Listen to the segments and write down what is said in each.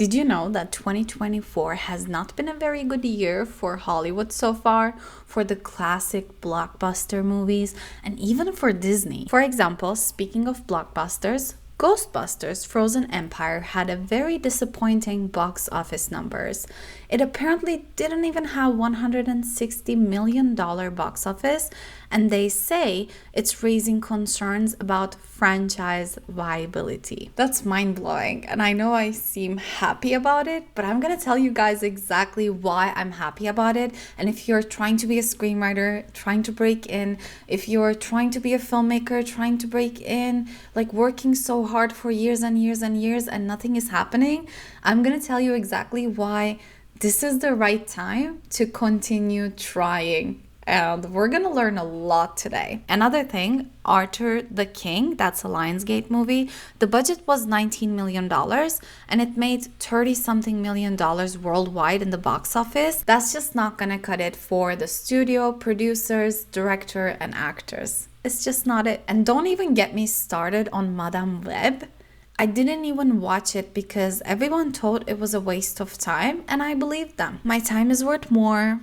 Did you know that 2024 has not been a very good year for Hollywood so far, for the classic blockbuster movies, and even for Disney? For example, speaking of blockbusters, Ghostbusters Frozen Empire had a very disappointing box office numbers. It apparently didn't even have $160 million box office, and they say it's raising concerns about franchise viability. That's mind-blowing, and I know I seem happy about it, but I'm gonna tell you guys exactly why I'm happy about it. And if you're trying to be a screenwriter, trying to break in, if you're trying to be a filmmaker, trying to break in, like working so hard for years and years and years and nothing is happening, I'm gonna tell you exactly why this is the right time to continue trying. And we're gonna learn a lot today. Another thing, Arthur the King, that's a Lionsgate movie, the budget was $19 million and it made 30-something million worldwide in the box office. That's just not gonna cut it for the studio, producers, director, and actors. It's just not it. And don't even get me started on Madame Web. I didn't even watch it because everyone thought it was a waste of time, and I believed them. My time is worth more.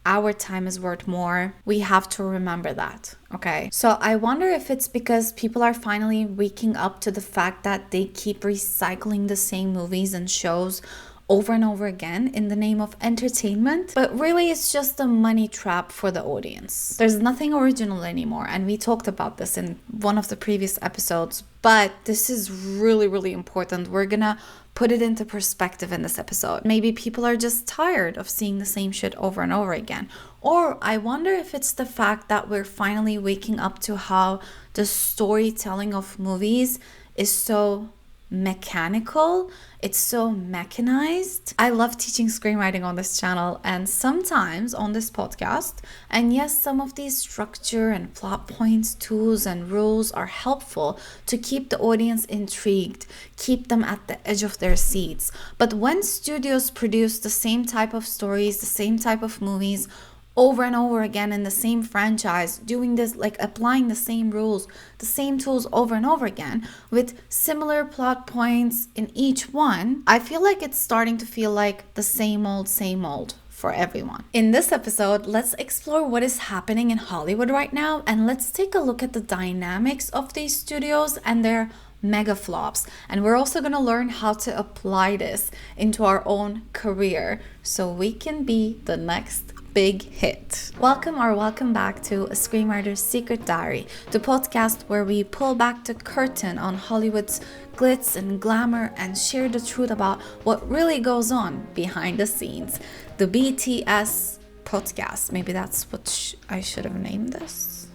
Our time is worth more. We have to remember that, okay? So I wonder if it's because people are finally waking up to the fact that they keep recycling the same movies and shows over and over again in the name of entertainment, but really it's just a money trap for the audience. There's nothing original anymore, and we talked about this in one of the previous episodes, but this is really, really important. We're gonna put it into perspective in this episode. Maybe people are just tired of seeing the same shit over and over again. Or I wonder if it's the fact that we're finally waking up to how the storytelling of movies is so mechanical, it's so mechanized. I love teaching screenwriting on this channel and sometimes on this podcast. And yes, some of these structure and plot points, tools, and rules are helpful to keep the audience intrigued, keep them at the edge of their seats. But when studios produce the same type of stories, the same type of movies, over and over again in the same franchise, doing this, like applying the same rules, the same tools over and over again with similar plot points in each one, I feel like it's starting to feel like the same old for everyone. In this episode, let's explore what is happening in Hollywood right now, and let's take a look at the dynamics of these studios and their mega flops. And we're also going to learn how to apply this into our own career so we can be the next big hit. Welcome back to A Screenwriter's Secret Diary, the podcast where we pull back the curtain on Hollywood's glitz and glamour and share the truth about what really goes on behind the scenes. The BTS podcast. Maybe that's what I should have named this.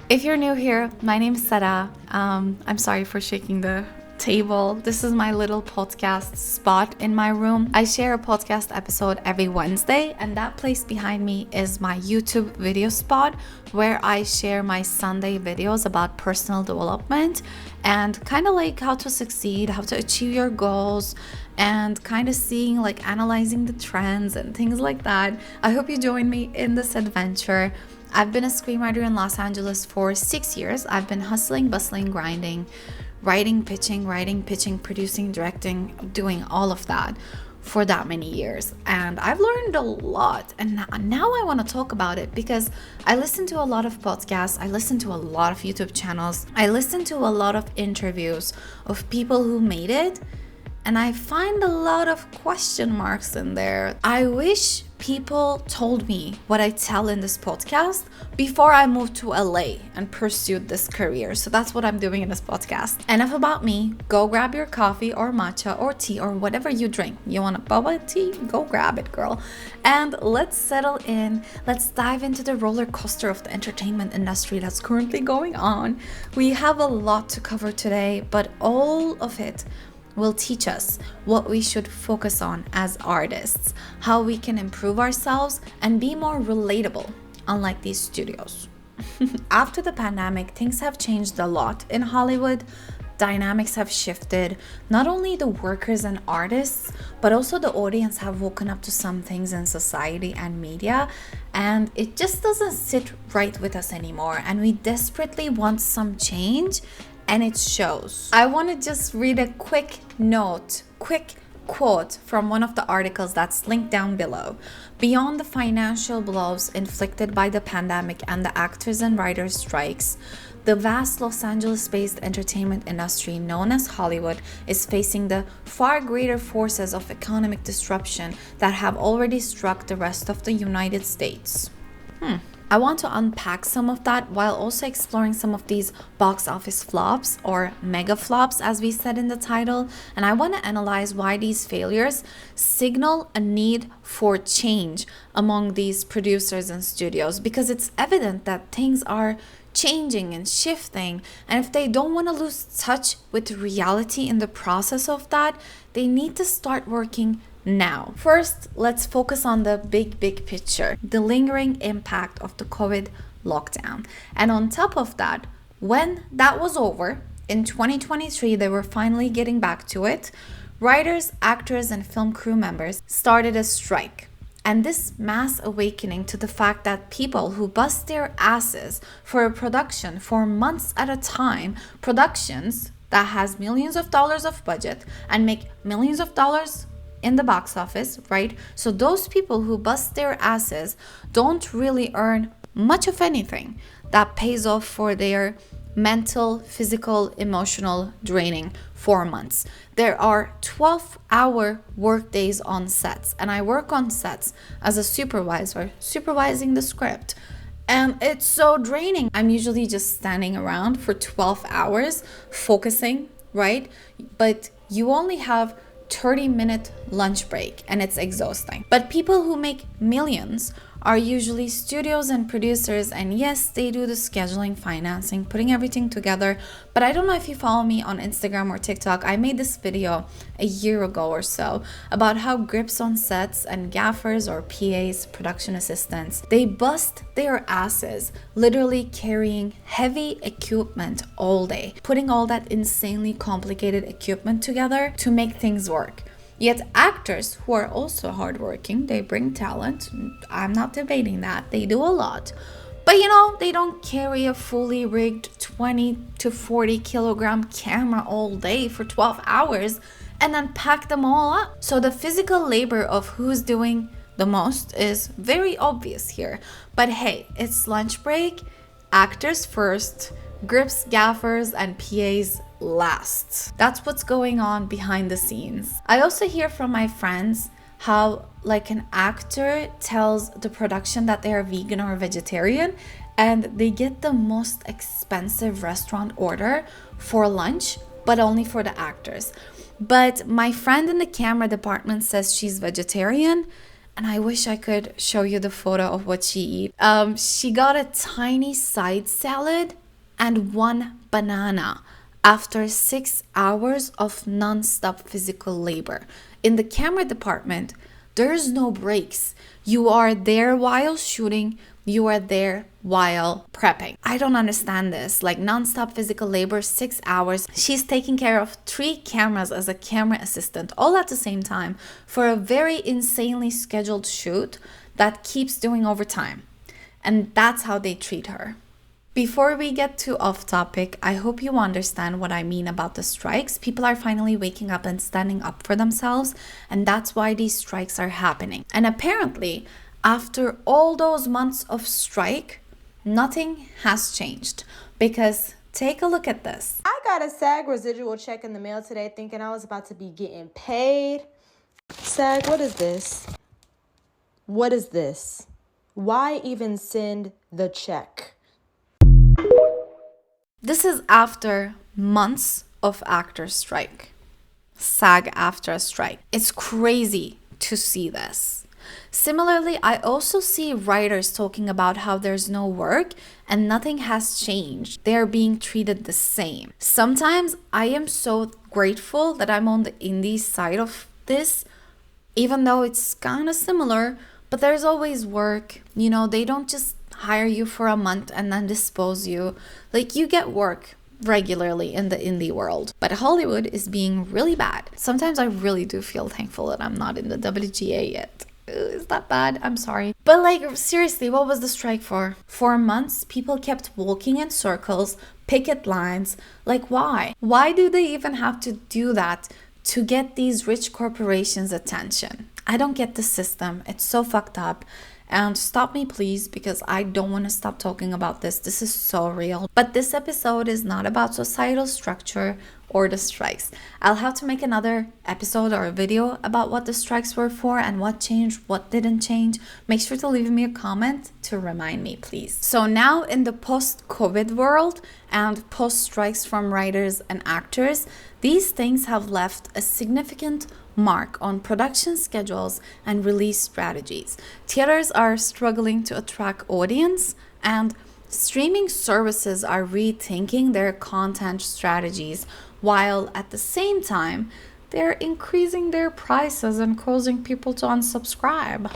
If you're new here, my name's Sarah. I'm sorry for shaking the table. This is my little podcast spot in my room. I share a podcast episode every Wednesday, and that place behind me is my YouTube video spot where I share my Sunday videos about personal development and kind of like how to succeed, how to achieve your goals, and kind of seeing, like, analyzing the trends and things like that. I hope you join me in this adventure. I've been a screenwriter in Los Angeles for 6 years. I've been hustling, bustling, grinding, writing, pitching, producing, directing, doing all of that for that many years. And I've learned a lot. And now I want to talk about it because I listen to a lot of podcasts. I listen to a lot of YouTube channels. I listen to a lot of interviews of people who made it. And I find a lot of question marks in there. I wish people told me what I tell in this podcast before I moved to LA and pursued this career. So that's what I'm doing in this podcast. Enough about me. Go grab your coffee or matcha or tea or whatever you drink. You want a boba tea? Go grab it, girl. And let's settle in. Let's dive into the roller coaster of the entertainment industry that's currently going on. We have a lot to cover today, but all of it will teach us what we should focus on as artists, how we can improve ourselves and be more relatable, unlike these studios. After the pandemic, things have changed a lot in Hollywood. Dynamics have shifted. Not only the workers and artists, but also the audience have woken up to some things in society and media, and it just doesn't sit right with us anymore, and we desperately want some change, and it shows. I want to just read a quick quote from one of the articles that's linked down below. Beyond the financial blows inflicted by the pandemic and the actors and writers strikes, the vast Los Angeles-based entertainment industry known as Hollywood is facing the far greater forces of economic disruption that have already struck the rest of the United States. I want to unpack some of that while also exploring some of these box office flops, or mega flops as we said in the title, and I want to analyze why these failures signal a need for change among these producers and studios, because it's evident that things are changing and shifting, and if they don't want to lose touch with reality in the process of that, they need to start working now. First, let's focus on the big picture, the lingering impact of the COVID lockdown. And on top of that, when that was over, in 2023, they were finally getting back to it, writers, actors, and film crew members started a strike. And this mass awakening to the fact that people who bust their asses for a production for months at a time, productions that has millions of dollars of budget and make millions of dollars in the box office, right? So those people who bust their asses don't really earn much of anything that pays off for their mental, physical, emotional draining 4 months. There are 12-hour work days on sets, and I work on sets as a supervisor, supervising the script. And it's so draining. I'm usually just standing around for 12 hours focusing, right? But you only have 30-minute lunch break, and it's exhausting. But people who make millions are usually studios and producers, and yes, they do the scheduling, financing, putting everything together. But I don't know if you follow me on Instagram or TikTok. I made this video a year ago or so about how grips on sets and gaffers or PAs, production assistants, they bust their asses literally carrying heavy equipment all day, putting all that insanely complicated equipment together to make things work. Yet actors who are also hardworking, they bring talent. I'm not debating that. They do a lot. But they don't carry a fully rigged 20 to 40 kilogram camera all day for 12 hours and then pack them all up. So the physical labor of who's doing the most is very obvious here. But hey, it's lunch break, actors first, grips, gaffers, and PAs last. That's what's going on behind the scenes. I also hear from my friends how an actor tells the production that they are vegan or vegetarian, and they get the most expensive restaurant order for lunch, but only for the actors. But my friend in the camera department says she's vegetarian, and I wish I could show you the photo of what she eats. She got a tiny side salad and 1 banana after 6 hours of non-stop physical labor. In the camera department, there's no breaks. You are there while shooting, you are there while prepping. I don't understand this. Non-stop physical labor, 6 hours. She's taking care of 3 cameras as a camera assistant, all at the same time, for a very insanely scheduled shoot that keeps doing overtime. And that's how they treat her. Before we get too off topic, I hope you understand what I mean about the strikes. People are finally waking up and standing up for themselves, and that's why these strikes are happening. And apparently, after all those months of strike, nothing has changed. Because take a look at this. I got a SAG residual check in the mail today thinking I was about to be getting paid. SAG, what is this? What is this? Why even send the check? This is after months of actor strike. SAG after a strike. It's crazy to see this. Similarly, I also see writers talking about how there's no work and nothing has changed. They're being treated the same. Sometimes I am so grateful that I'm on the indie side of this, even though it's kind of similar, but there's always work. They don't just hire you for a month and then dispose you. You get work regularly in the indie world. But Hollywood is being really bad. Sometimes I really do feel thankful that I'm not in the WGA yet. Is that bad? I'm sorry. But seriously, what was the strike for? 4 months, people kept walking in circles, picket lines. Why? Why do they even have to do that to get these rich corporations' attention. I don't get the system. It's so fucked up. And stop me, please, because I don't want to stop talking about this. This is so real. But this episode is not about societal structure or the strikes. I'll have to make another episode or a video about what the strikes were for and what changed, what didn't change. Make sure to leave me a comment to remind me, please. So now in the post-COVID world and post-strikes from writers and actors, these things have left a significant mark on production schedules and release strategies. Theaters are struggling to attract audience, and streaming services are rethinking their content strategies, while at the same time they're increasing their prices and causing people to unsubscribe.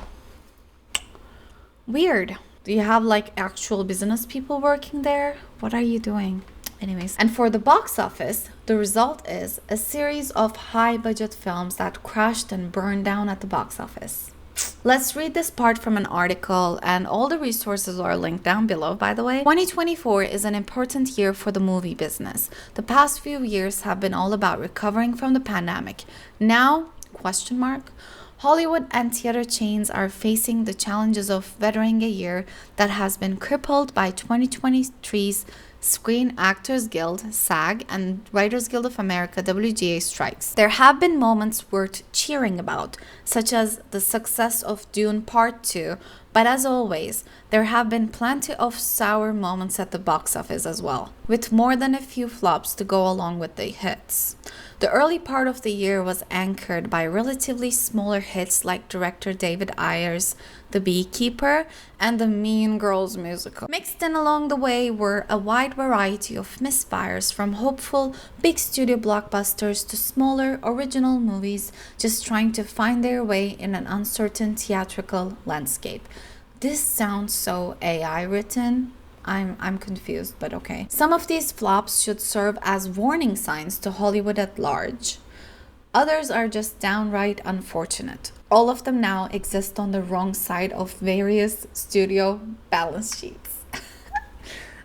Weird. Do you have like actual business people working there? What are you doing? Anyways, and for the box office, the result is a series of high budget films that crashed and burned down at the box office. Let's read this part from an article, and all the resources are linked down below, by the way. 2024 is an important year for the movie business. The past few years have been all about recovering from the pandemic. Now, question mark, Hollywood and theater chains are facing the challenges of weathering a year that has been crippled by 2023's Screen Actors Guild, SAG, and Writers Guild of America, WGA strikes. There have been moments worth cheering about, such as the success of Dune Part 2, but as always, there have been plenty of sour moments at the box office as well, with more than a few flops to go along with the hits. The early part of the year was anchored by relatively smaller hits like director David Ayer's The Beekeeper and the Mean Girls musical. Mixed in along the way were a wide variety of misfires, from hopeful big studio blockbusters to smaller original movies just trying to find their way in an uncertain theatrical landscape. This sounds so AI written. I'm confused, but okay. Some of these flops should serve as warning signs to Hollywood at large. Others are just downright unfortunate. All of them now exist on the wrong side of various studio balance sheets.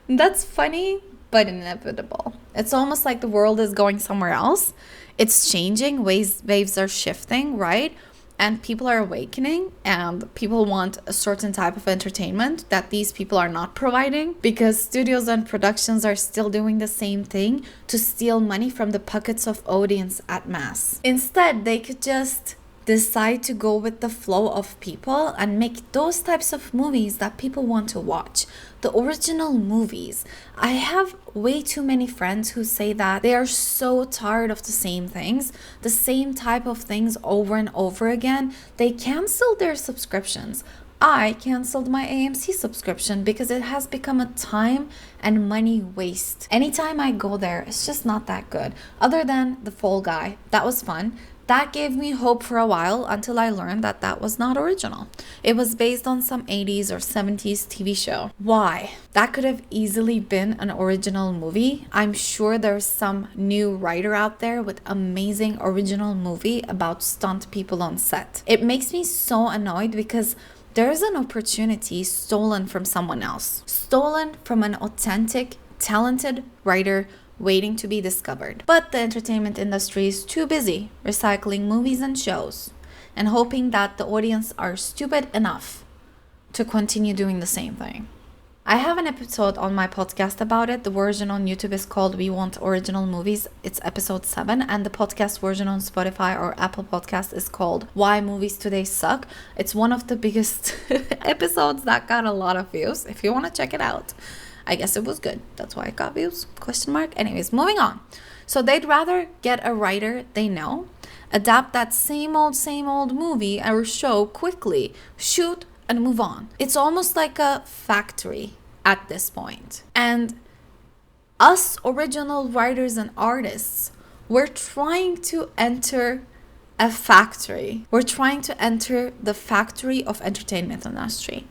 That's funny, but inevitable. It's almost like the world is going somewhere else. It's changing, waves are shifting, right? And people are awakening, and people want a certain type of entertainment that these people are not providing, because studios and productions are still doing the same thing to steal money from the pockets of audience at mass. Instead, they could just decide to go with the flow of people and make those types of movies that people want to watch. The original movies. I have way too many friends who say that they are so tired of the same things, the same type of things over and over again. They cancel their subscriptions. I canceled my AMC subscription because it has become a time and money waste. Anytime I go there, it's just not that good. Other than The Fall Guy, that was fun. That gave me hope for a while until I learned that that was not original. It was based on some 80s or 70s TV show. Why? That could have easily been an original movie. I'm sure there's some new writer out there with amazing original movie about stunt people on set. It makes me so annoyed because there's an opportunity stolen from someone else. Stolen from an authentic, talented writer waiting to be discovered. But the entertainment industry is too busy recycling movies and shows and hoping that the audience are stupid enough to continue doing the same thing. I have an episode on my podcast about it. The version on YouTube is called We Want Original Movies. It's episode 7, and the podcast version on Spotify or Apple Podcast is called Why Movies Today Suck. It's one of the biggest episodes that got a lot of views. If you want to check it out. I guess it was good. That's why it got views, question mark. Anyways, moving on. So they'd rather get a writer they know, adapt that same old movie or show quickly, shoot and move on. It's almost like a factory at this point. And us original writers and artists, we're trying to enter a factory. We're trying to enter the factory of entertainment industry.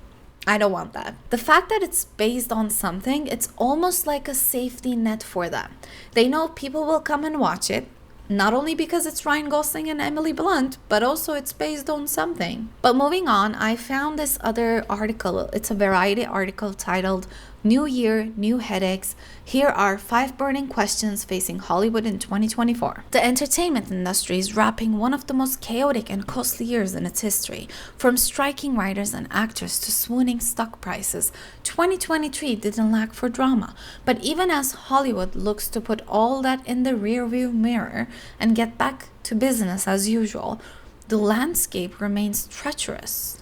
I don't want that. The fact that it's based on something, it's almost like a safety net for them. They know people will come and watch it, not only because it's Ryan Gosling and Emily Blunt, but also it's based on something. But moving on, I found this other article. It's a Variety article titled New year, new headaches. Here are 5 burning questions facing Hollywood in 2024. The entertainment industry is wrapping one of the most chaotic and costly years in its history. From striking writers and actors to swooning stock prices, 2023 didn't lack for drama. But even as Hollywood looks to put all that in the rearview mirror and get back to business as usual, the landscape remains treacherous.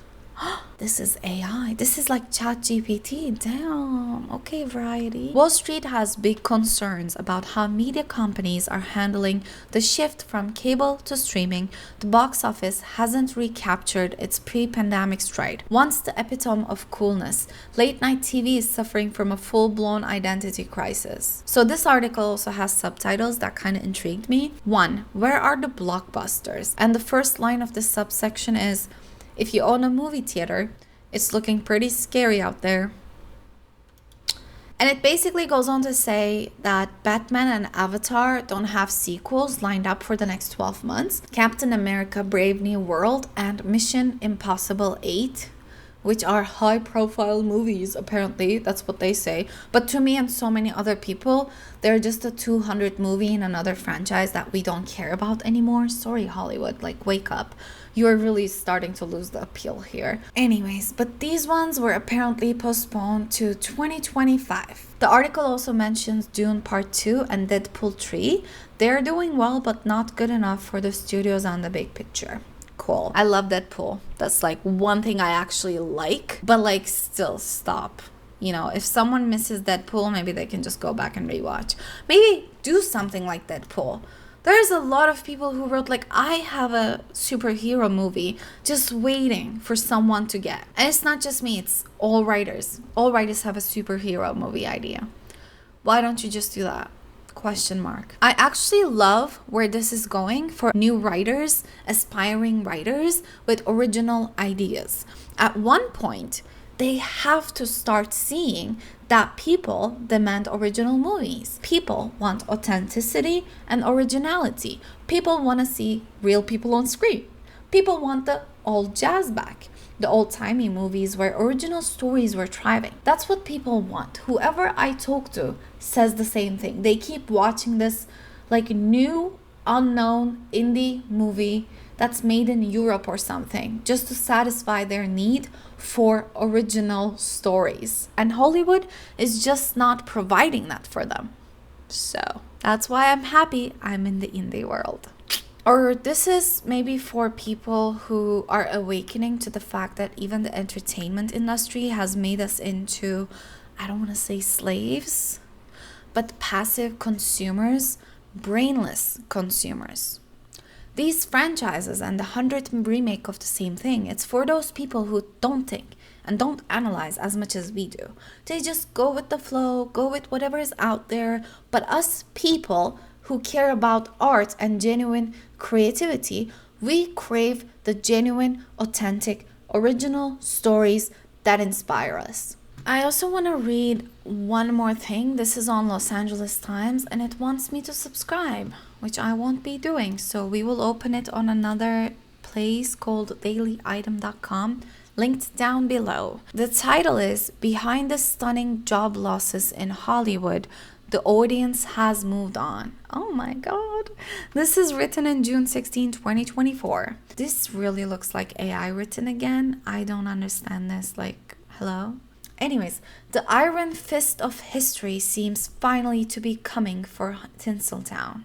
This is AI. This is like ChatGPT. Damn. Okay, Variety. Wall Street has big concerns about how media companies are handling the shift from cable to streaming. The box office hasn't recaptured its pre-pandemic stride. Once the epitome of coolness, late night TV is suffering from a full-blown identity crisis. So this article also has subtitles that kind of intrigued me. 1. Where are the blockbusters? And the first line of this subsection is, if you own a movie theater, it's looking pretty scary out there. And it basically goes on to say that Batman and Avatar don't have sequels lined up for the next 12 months. Captain America Brave New World and Mission Impossible 8, which are high-profile movies, apparently. That's what they say. But to me and so many other people, they're just a 200 movie in another franchise that we don't care about anymore. Sorry, Hollywood. Like, wake up. You're really starting to lose the appeal here. Anyways, but these ones were apparently postponed to 2025. The article also mentions Dune Part 2 and Deadpool 3. They're doing well, but not good enough for the studios on the big picture. Cool. I love Deadpool. That's like one thing I actually like, but like still stop. You know, if someone misses Deadpool, maybe they can just go back and rewatch. Maybe do something like Deadpool. There's a lot of people who wrote like, I have a superhero movie just waiting for someone to get. And it's not just me, it's all writers. All writers have a superhero movie idea. Why don't you just do that? Question mark. I actually love where this is going for new writers, aspiring writers with original ideas. At one point, they have to start seeing that people demand original movies. People want authenticity and originality. People want to see real people on screen. People want the old jazz back. The old-timey movies where original stories were thriving. That's what people want. Whoever I talk to says the same thing. They keep watching this like new, unknown indie movie that's made in Europe or something just to satisfy their need for original stories. And Hollywood is just not providing that for them. So that's why I'm happy I'm in the indie world. Or this is maybe for people who are awakening to the fact that even the entertainment industry has made us into, I don't want to say slaves, but passive consumers, brainless consumers. These franchises and the 100th remake of the same thing, it's for those people who don't think and don't analyze as much as we do. They just go with the flow, go with whatever is out there. But us people who care about art and genuine creativity, we crave the genuine, authentic, original stories that inspire us. I also want to read one more thing. This is on Los Angeles Times and it wants me to subscribe, which I won't be doing. So we will open it on another place called dailyitem.com, linked down below. The title is Behind the Stunning Job Losses in Hollywood, the audience has moved on. Oh my god. This is written in June 16, 2024. This really looks like AI written again. I don't understand this. Like, hello? Anyways, the iron fist of history seems finally to be coming for Tinseltown.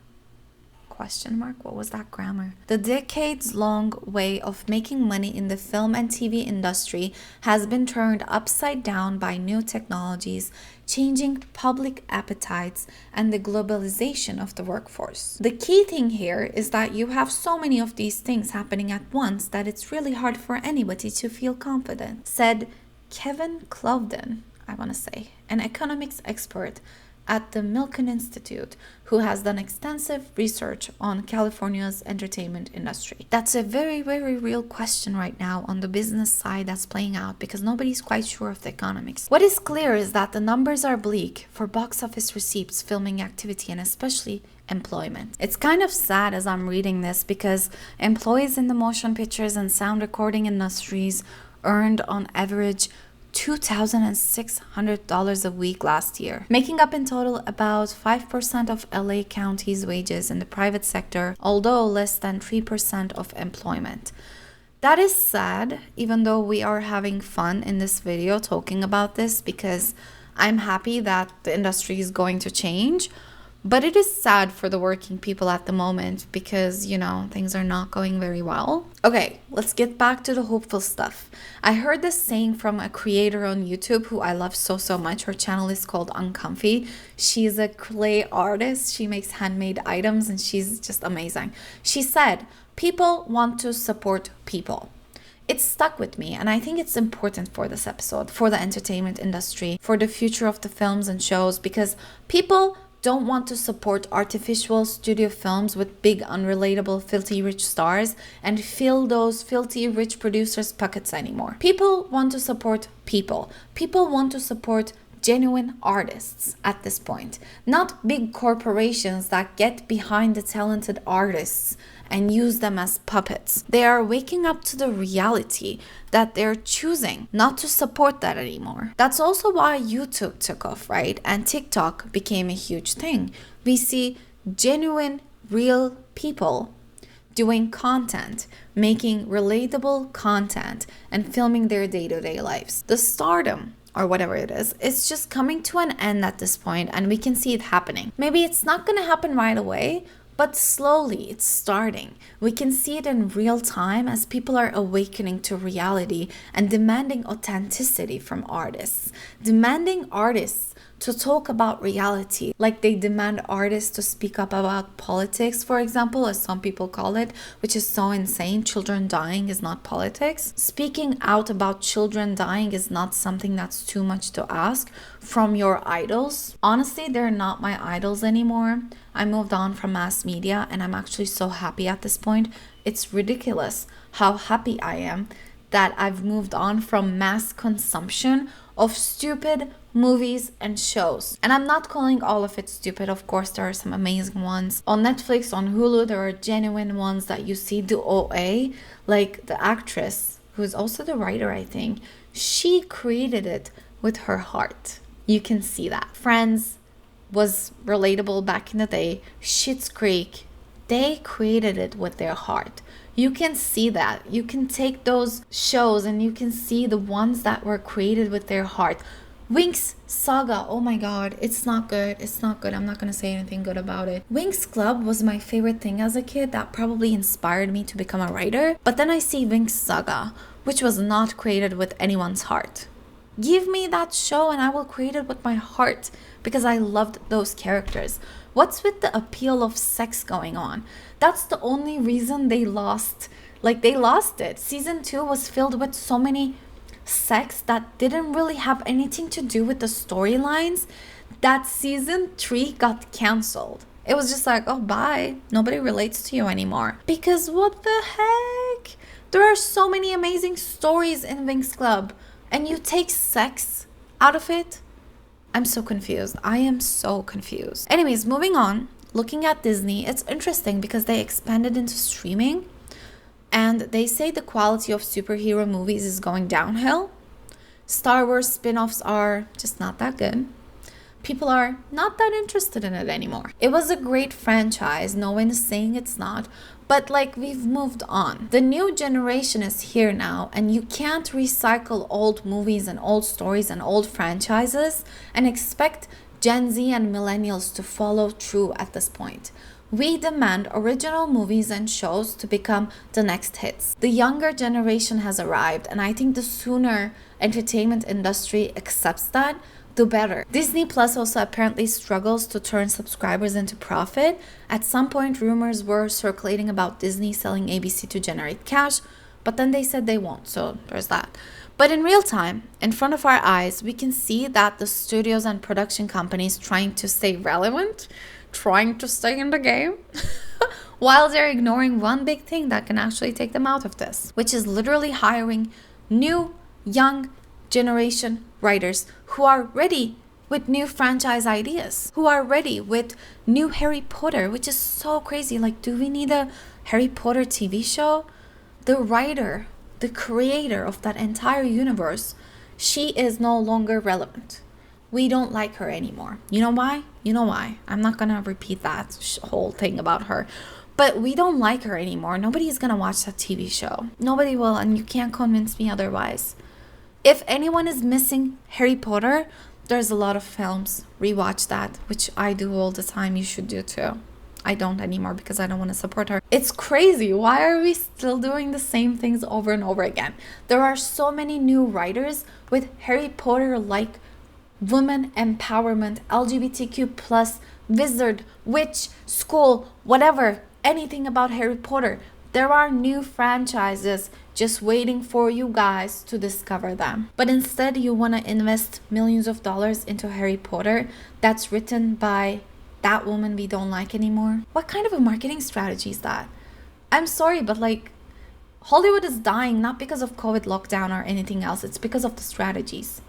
Question mark? What was that grammar? The decades-long way of making money in the film and TV industry has been turned upside down by new technologies, changing public appetites, and the globalization of the workforce. The key thing here is that you have so many of these things happening at once that it's really hard for anybody to feel confident, said Kevin Clovden, I want to say, an economics expert at the Milken Institute, who has done extensive research on California's entertainment industry. That's a very, very real question right now on the business side that's playing out because nobody's quite sure of the economics. What is clear is that the numbers are bleak for box office receipts, filming activity, and especially employment. It's kind of sad as I'm reading this because employees in the motion pictures and sound recording industries earned on average $2,600 a week last year, making up in total about 5% of LA County's wages in the private sector, although less than 3% of employment. That is sad, even though we are having fun in this video talking about this, because I'm happy that the industry is going to change. But it is sad for the working people at the moment because, things are not going very well. Okay, let's get back to the hopeful stuff. I heard this saying from a creator on YouTube who I love so much. Her channel is called Uncomfy. She's a clay artist. She makes handmade items and she's just amazing. She said, people want to support people. It stuck with me, and I think it's important for this episode, for the entertainment industry, for the future of the films and shows, because people don't want to support artificial studio films with big, unrelatable, filthy rich stars and fill those filthy rich producers' pockets anymore. People want to support people. People want to support genuine artists at this point, not big corporations that get behind the talented artists and use them as puppets. They are waking up to the reality that they're choosing not to support that anymore. That's also why YouTube took off, right? And TikTok became a huge thing. We see genuine, real people doing content, making relatable content, and filming their day-to-day lives. The stardom, or whatever it is, it's just coming to an end at this point, and we can see it happening. Maybe it's not gonna happen right away, but slowly it's starting. We can see it in real time as people are awakening to reality and demanding authenticity from artists, demanding artists to talk about reality, like they demand artists to speak up about politics, for example, as some people call it, which is so insane. Children dying is not politics. Speaking out about children dying is not something that's too much to ask from your idols. Honestly, they're not my idols anymore. I moved on from mass media and I'm actually so happy at this point. It's ridiculous how happy I am that I've moved on from mass consumption of stupid movies and shows. And I'm not calling all of it stupid. Of course, there are some amazing ones. On Netflix, on Hulu, there are genuine ones that you see the OA, like the actress, who's also the writer, I think. She created it with her heart. You can see that. Friends was relatable back in the day. Schitt's Creek, they created it with their heart. You can see that. You can take those shows and you can see the ones that were created with their heart. Winx Saga, oh my god, it's not good. It's not good. I'm not gonna say anything good about it. Winx Club was my favorite thing as a kid. That probably inspired me to become a writer. But then I see Winx Saga, which was not created with anyone's heart. Give me that show and I will create it with my heart because I loved those characters. What's with the appeal of sex going on? That's the only reason they lost. They lost it. Season 2 was filled with so many sex that didn't really have anything to do with the storylines that season 3 got canceled. It was just like, oh, bye. Nobody relates to you anymore. Because what the heck? There are so many amazing stories in Winx Club and you take sex out of it? I'm so confused. I am so confused. Anyways, moving on. Looking at Disney, it's interesting because they expanded into streaming and they say the quality of superhero movies is going downhill. Star Wars spin-offs are just not that good. People are not that interested in it anymore. It was a great franchise. No one is saying it's not. But we've moved on. The new generation is here now and you can't recycle old movies and old stories and old franchises and expect Gen Z and millennials to follow through at this point. We demand original movies and shows to become the next hits. The younger generation has arrived and I think the sooner entertainment industry accepts that, the better. Disney Plus also apparently struggles to turn subscribers into profit. At some point, rumors were circulating about Disney selling ABC to generate cash, but then they said they won't, so there's that. But in real time, in front of our eyes, we can see that the studios and production companies trying to stay relevant, trying to stay in the game, while they're ignoring one big thing that can actually take them out of this, which is literally hiring new, young generation writers who are ready with new franchise ideas, who are ready with new Harry Potter, which is so crazy. Do we need a Harry Potter TV show? The writer, the creator of that entire universe, She is no longer relevant. We don't like her anymore. You know why? You know why. I'm not going to repeat that whole thing about her. But we don't like her anymore. Nobody's going to watch that TV show. Nobody will, and you can't convince me otherwise. If anyone is missing Harry Potter, there's a lot of films. Rewatch that, which I do all the time. You should do too. I don't anymore because I don't want to support her. It's crazy. Why are we still doing the same things over and over again? There are so many new writers with Harry Potter-like women empowerment, LGBTQ plus, wizard, witch, school, whatever, anything about Harry Potter. There are new franchises just waiting for you guys to discover them. But instead, you want to invest millions of dollars into Harry Potter that's written by that woman we don't like anymore. What kind of a marketing strategy is that? I'm sorry, but like, Hollywood is dying not because of COVID lockdown or anything else. It's because of the strategies.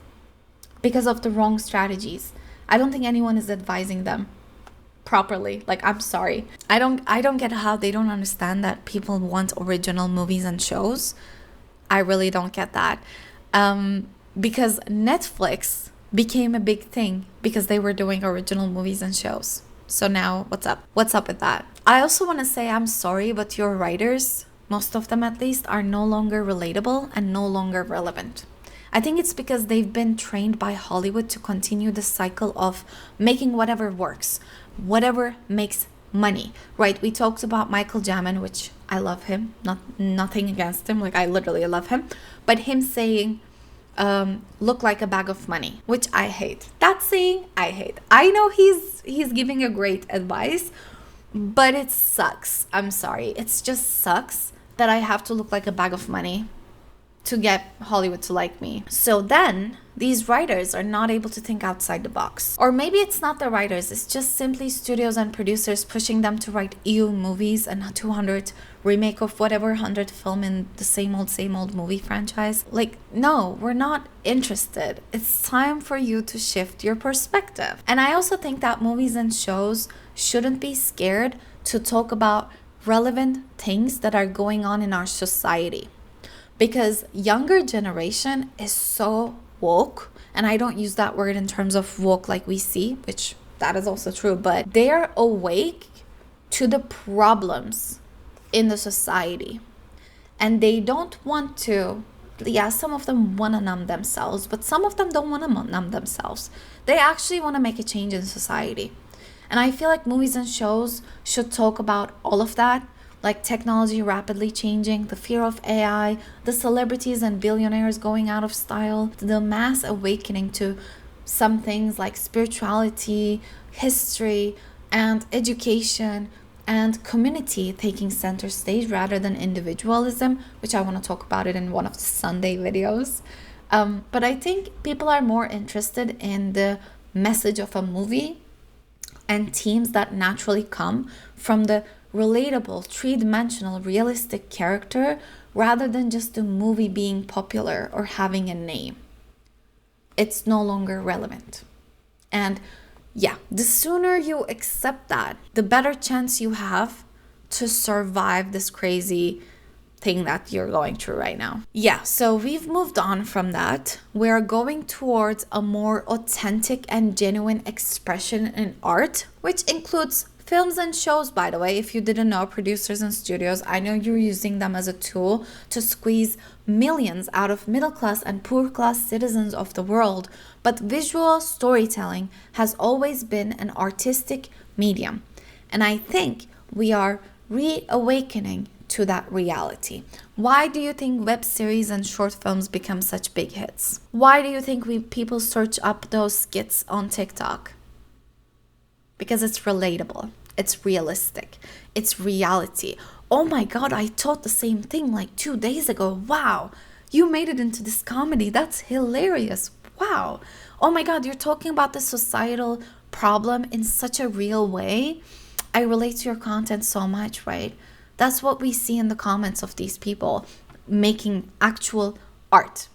Because of the wrong strategies. I don't think anyone is advising them properly. Like, I'm sorry. I don't get how they don't understand that people want original movies and shows. I really don't get that. Because Netflix became a big thing because they were doing original movies and shows. So now what's up? What's up with that? I also want to say I'm sorry, but your writers, most of them at least, are no longer relatable and no longer relevant. I think it's because they've been trained by Hollywood to continue the cycle of making whatever works, whatever makes money, right? We talked about Michael Jamin, which I love him, nothing against him, like I literally love him, but him saying, look like a bag of money, which I hate. That saying, I hate. I know he's giving a great advice, but it sucks. I'm sorry. It just sucks that I have to look like a bag of money to get Hollywood to like me. So then these writers are not able to think outside the box. Or maybe it's not the writers, it's just simply studios and producers pushing them to write EU movies and 200 remake of whatever 100 film in the same old movie franchise. Like, no, we're not interested. It's time for you to shift your perspective. And I also think that movies and shows shouldn't be scared to talk about relevant things that are going on in our society. Because younger generation is so woke, and I don't use that word in terms of woke like we see, which that is also true, but they are awake to the problems in the society. And they don't want to, some of them want to numb themselves, but some of them don't want to numb themselves. They actually want to make a change in society. And I feel like movies and shows should talk about all of that, like technology rapidly changing, the fear of AI, the celebrities and billionaires going out of style, the mass awakening to some things like spirituality, history, and education, and community taking center stage rather than individualism, which I want to talk about it in one of the Sunday videos. But I think people are more interested in the message of a movie and themes that naturally come from the relatable, three-dimensional, realistic character rather than just the movie being popular or having a name. It's no longer relevant. And yeah, the sooner you accept that, the better chance you have to survive this crazy thing that you're going through right now. Yeah, so we've moved on from that. We're going towards a more authentic and genuine expression in art, which includes films and shows, by the way. If you didn't know, producers and studios, I know you're using them as a tool to squeeze millions out of middle class and poor class citizens of the world. But visual storytelling has always been an artistic medium. And I think we are reawakening to that reality. Why do you think web series and short films become such big hits? Why do you think people search up those skits on TikTok? Because it's relatable, it's realistic, it's reality. Oh my God, I thought the same thing like 2 days ago. Wow, you made it into this comedy. That's hilarious. Wow. Oh my God, you're talking about the societal problem in such a real way. I relate to your content so much, right? That's what we see in the comments of these people making actual art.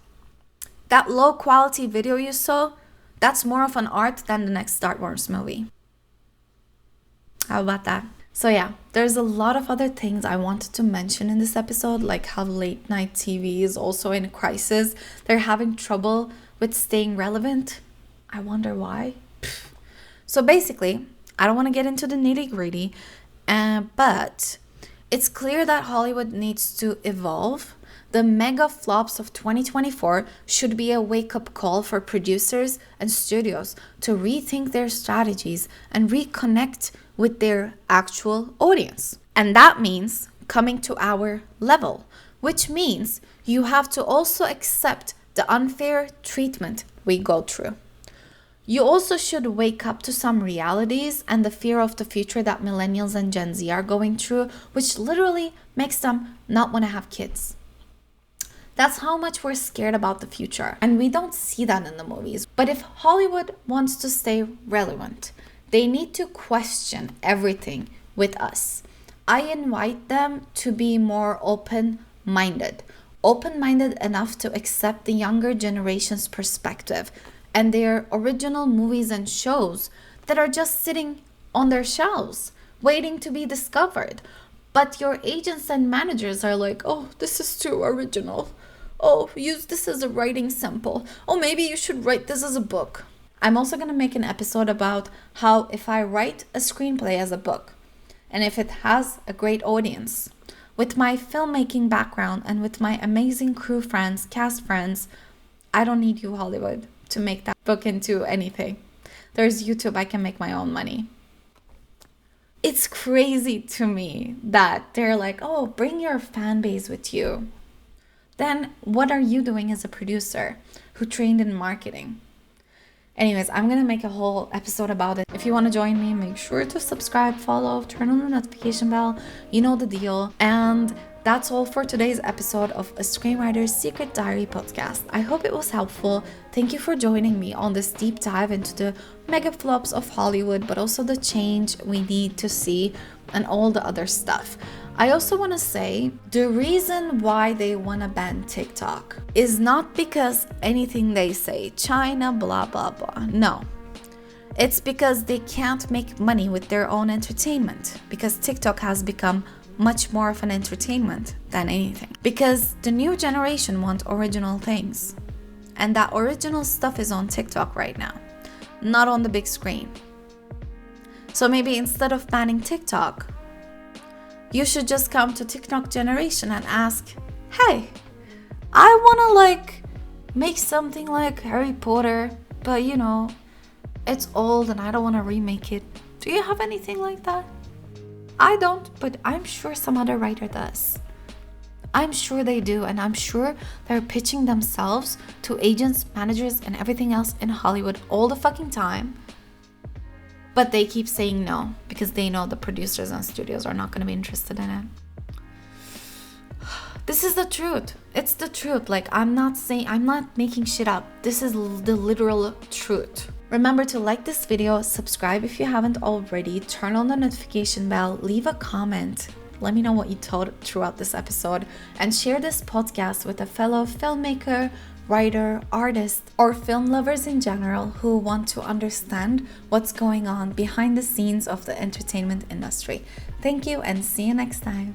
That low quality video you saw, that's more of an art than the next Star Wars movie. How about that? So yeah, there's a lot of other things I wanted to mention in this episode, like how late night TV is also in a crisis. They're having trouble with staying relevant. I wonder why. So basically, I don't want to get into the nitty-gritty, but it's clear that Hollywood needs to evolve. The mega flops of 2024 should be a wake-up call for producers and studios to rethink their strategies and reconnect with their actual audience. And that means coming to our level, which means you have to also accept the unfair treatment we go through. You also should wake up to some realities and the fear of the future that millennials and Gen Z are going through, which literally makes them not want to have kids. That's how much we're scared about the future, and we don't see that in the movies. But if Hollywood wants to stay relevant, they need to question everything with us. I invite them to be more open-minded enough to accept the younger generation's perspective and their original movies and shows that are just sitting on their shelves, waiting to be discovered. But your agents and managers are like, oh, this is too original. Oh, use this as a writing sample. Oh, maybe you should write this as a book. I'm also going to make an episode about how if I write a screenplay as a book, and if it has a great audience, with my filmmaking background and with my amazing crew friends, cast friends, I don't need you, Hollywood, to make that book into anything. There's YouTube, I can make my own money. It's crazy to me that they're like, oh, bring your fan base with you. Then what are you doing as a producer who trained in marketing? Anyways, I'm going to make a whole episode about it. If you want to join me, make sure to subscribe, follow, turn on the notification bell. You know the deal. And that's all for today's episode of A Screenwriter's Secret Diary podcast. I hope it was helpful. Thank you for joining me on this deep dive into the mega flops of Hollywood, but also the change we need to see and all the other stuff. I also want to say the reason why they want to ban TikTok is not because anything they say, China, blah, blah, blah. No. It's because they can't make money with their own entertainment, because TikTok has become much more of an entertainment than anything. Because the new generation want original things. And that original stuff is on TikTok right now, not on the big screen. So maybe instead of banning TikTok, you should just come to TikTok generation and ask, hey, I want to make something like Harry Potter, but it's old and I don't want to remake it. Do you have anything like that? I don't, but I'm sure some other writer does. I'm sure they do, and I'm sure they're pitching themselves to agents, managers, and everything else in Hollywood all the fucking time. But they keep saying no because they know the producers and studios are not going to be interested in it. This is the truth. It's the truth. I'm not making shit up. This is the literal truth. Remember to like this video, subscribe if you haven't already, turn on the notification bell, leave a comment. Let me know what you thought throughout this episode, and share this podcast with a fellow filmmaker, writer, artist, or film lovers in general who want to understand what's going on behind the scenes of the entertainment industry. Thank you and see you next time.